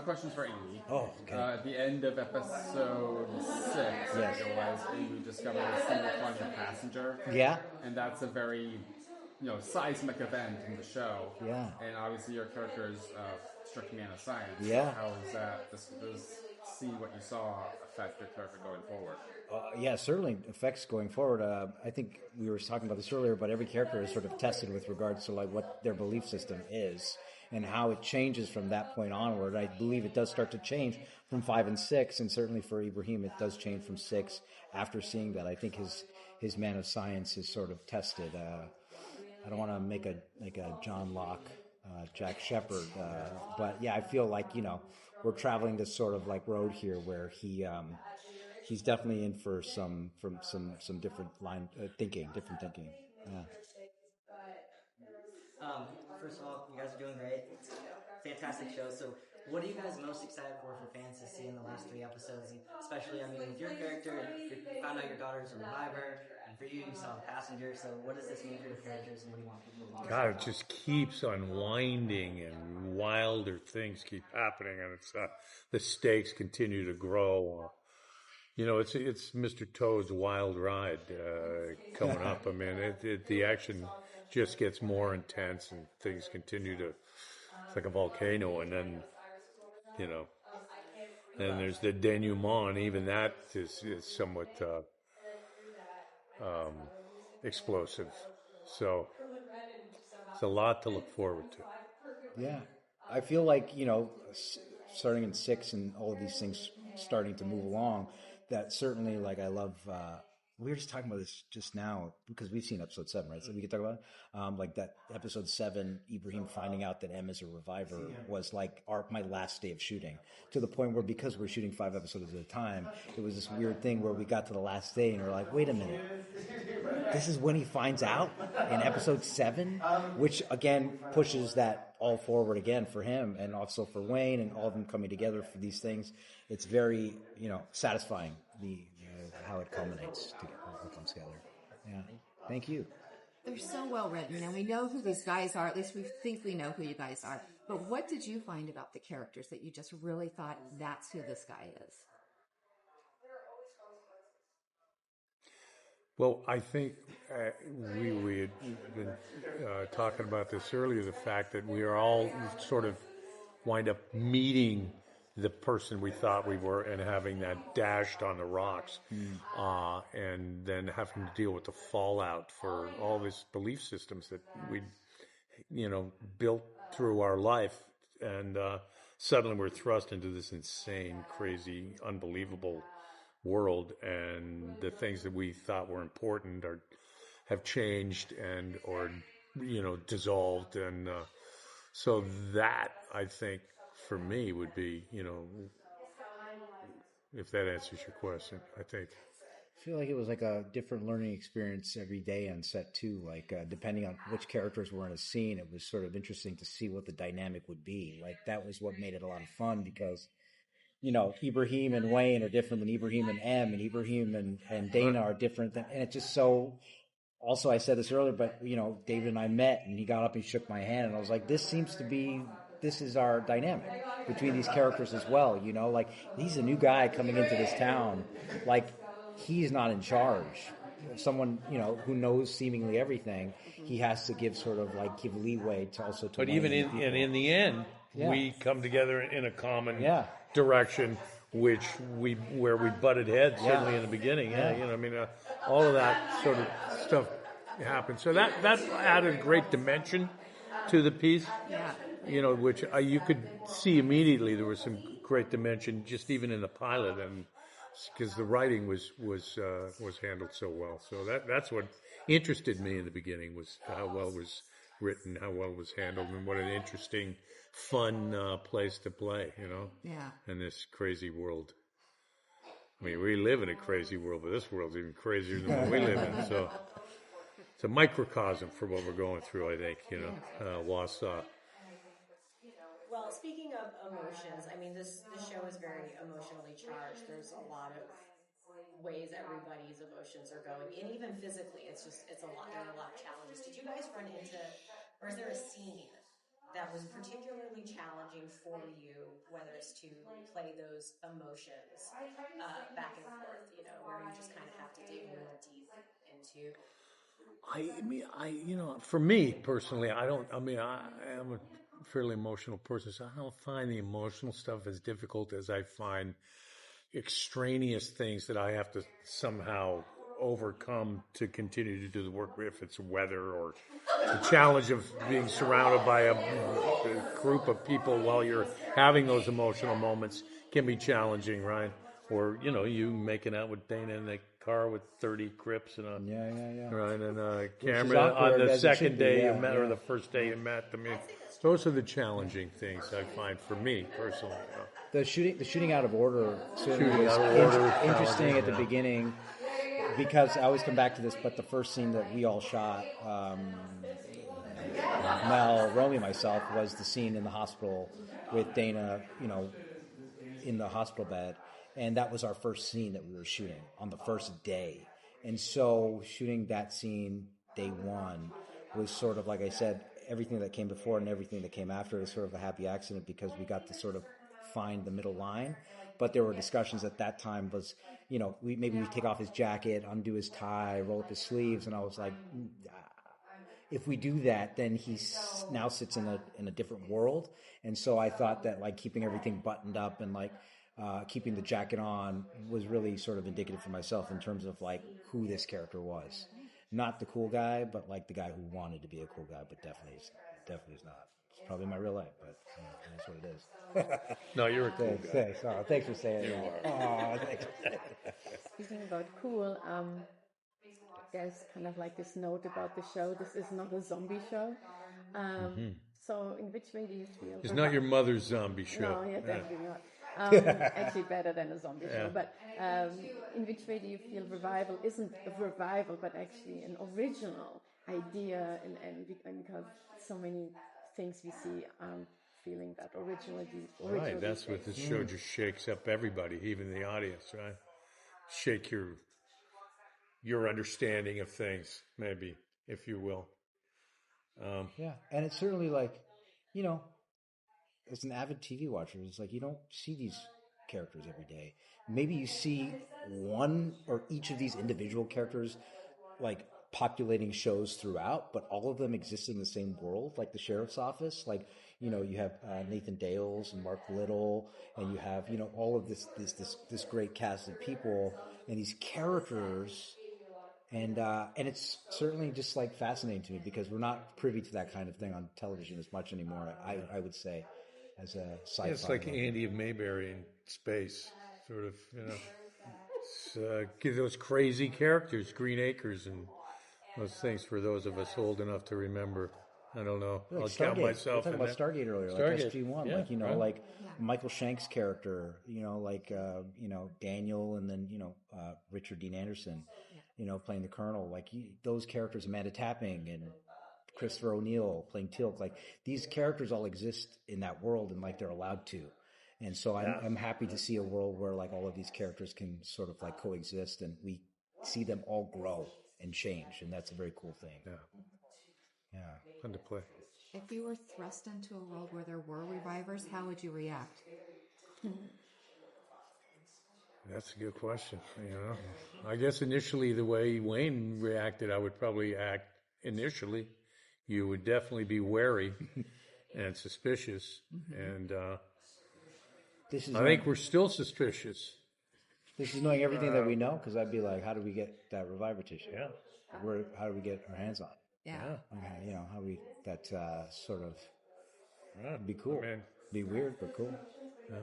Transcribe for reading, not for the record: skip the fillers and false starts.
Questions for Amy. Oh, okay. At the end of episode 6, Yes. it was, you discover a single flying passenger. Yeah. And that's a very, seismic event in the show. Yeah. And obviously your character is a strict man of science. Yeah. How is that, does seeing what you saw affect your character going forward? Yeah, certainly affects going forward. I think we were talking about this earlier, but every character is sort of tested with regards to like what their belief system is and how it changes from that point onward. I believe it does start to change from 5 and 6, and certainly for Ibrahim, it does change from 6 after seeing that. I think his man of science is sort of tested. I don't want to make a John Locke, Jack Shepherd, but yeah, I feel like we're traveling this sort of like road here where he's definitely in for some different different thinking. Yeah. First of all, you guys are doing great. It's a fantastic show. So, what are you guys most excited for fans to see in the last 3 episodes? And especially, with your character, you found out your daughter's a reviver, and for you, you saw the passenger. So, what does this mean for your characters, and what do you want people to watch? God, it just keeps unwinding, and wilder things keep happening, and it's the stakes continue to grow. It's Mr. Toad's wild ride coming up. The action just gets more intense, and things continue to. It's like a volcano, and then, then there's the denouement. Even that is somewhat explosive. So it's a lot to look forward to. Yeah, I feel like starting in 6 and all of these things starting to move along. That certainly, like, I love. We were just talking about this just now because we've seen episode 7, right? So we could talk about it. Like that episode 7, Ibrahim finding out that M is a reviver was like my last day of shooting, to the point where, because we're shooting 5 episodes at a time, it was this weird thing where we got to the last day and we're like, wait a minute, this is when he finds out in episode 7, which again pushes that all forward again for him and also for Wayne and all of them coming together for these things. It's very, satisfying how it culminates, how it comes together. Yeah. Thank you. They're so well written, and we know who these guys are. At least we think we know who you guys are. But what did you find about the characters that you just really thought, that's who this guy is? Well, I think we had been talking about this earlier, the fact that we are all sort of wind up meeting the person we thought we were and having that dashed on the rocks, and then having to deal with the fallout for all these belief systems that we, built through our life, and suddenly we're thrust into this insane, crazy, unbelievable world, and the things that we thought were important have changed or dissolved, and so that, I think, for me would be, if that answers your question, I think. I feel like it was like a different learning experience every day on set too. Like depending on which characters were in a scene, it was sort of interesting to see what the dynamic would be. Like that was what made it a lot of fun because, Ibrahim and Wayne are different than Ibrahim and M, and Ibrahim and Dana are different and it's just so. Also, I said this earlier, but David and I met, and he got up and shook my hand, and I was like, this is our dynamic between these characters as well. Like he's a new guy coming into this town, like he's not in charge. Someone who knows seemingly everything, he has to give leeway to also. But even in the end, we come together in a common direction, where we butted heads certainly in the beginning. All of that sort of stuff happened. So that added a great dimension to the piece. Yeah. Which you could see immediately there was some great dimension just even in the pilot, and because the writing was handled so well. So that's what interested me in the beginning, was how well it was written, how well it was handled, and what an interesting, fun place to play. Yeah. In this crazy world. We live in a crazy world, but this world's even crazier than what we live in. So it's a microcosm for what we're going through, I think. Wausau. Well, speaking of emotions, this show is very emotionally charged. There's a lot of ways everybody's emotions are going, and even physically, it's a lot. There are a lot of challenges. Did you guys run into, or is there a scene that was particularly challenging for you, whether it's to play those emotions back and forth, where you just kind of have to dig real deep into. For me personally, I am a fairly emotional person, so I don't find the emotional stuff as difficult as I find extraneous things that I have to somehow overcome to continue to do the work, if it's weather or the challenge of being surrounded by a group of people while you're having those emotional moments can be challenging, right? Or, you making out with Dana in the car with 30 Crips and right, and a camera on the second day you met or the first day you met. I mean, those are the challenging things I find for me personally. The shooting out of order certainly was interesting at the beginning, because I always come back to this, but the first scene that we all shot, Mel, Romy, myself, was the scene in the hospital with Dana, in the hospital bed. And that was our first scene that we were shooting on the first day. And so shooting that scene day one was sort of, like I said, everything that came before and everything that came after was sort of a happy accident, because we got to sort of find the middle line. But there were discussions at that time was, we take off his jacket, undo his tie, roll up his sleeves. And I was like, if we do that, then he now sits in a different world. And so I thought that like keeping everything buttoned up and like keeping the jacket on was really sort of indicative for myself in terms of like who this character was. Not the cool guy, but like the guy who wanted to be a cool guy, but definitely is not. It's probably my real life, but that's what it is. No, you're a cool guy. Thanks. Oh, thanks for saying that. Oh, thanks. Speaking about cool, there's kind of like this note about the show. This is not a zombie show. So in which way do you feel? It's not your mother's zombie show. No, yeah, definitely not. Actually better than a zombie show. But in which way do you feel revival isn't a revival, but actually an original idea, and because so many things we see aren't feeling that originality. Right, that's what this show just shakes up everybody, even the audience, right? Shake your understanding of things, maybe, if you will. And it's certainly like, as an avid TV watcher, it's like you don't see these characters every day. Maybe you see one or each of these individual characters like populating shows throughout, but all of them exist in the same world, like the sheriff's office. Like, you have Nathan Dales and Mark Little, and you have, all of this great cast of people and these characters. And it's certainly just like fascinating to me, because we're not privy to that kind of thing on television as much anymore. I would say, as a sci-fi. It's like Andy of Mayberry in space, sort of. Give those crazy characters, Green Acres, and those things for those of us old enough to remember. I don't know. Like I'll Stargate. count myself. We were talking about Stargate earlier, Stargate. like SG-1, Yeah, like Michael Shank's character, like Daniel, and then Richard Dean Anderson, playing the Colonel, like those characters, Amanda Tapping and Christopher O'Neill playing Teal'c, like these characters all exist in that world, and like they're allowed to. And so I'm happy to see a world where like all of these characters can sort of like coexist, and we see them all grow and change, and that's a very cool thing. Yeah. Fun to play. If you were thrust into a world where there were revivers, how would you react? That's a good question. I guess initially the way Wayne reacted, I would probably act initially. You would definitely be wary and suspicious, and I think we're still suspicious. This is knowing everything that we know, because I'd be like, how do we get that reviver tissue? Yeah. How do we get our hands on it? Yeah. How we that sort of Yeah. be cool, I mean, be weird but cool. yeah.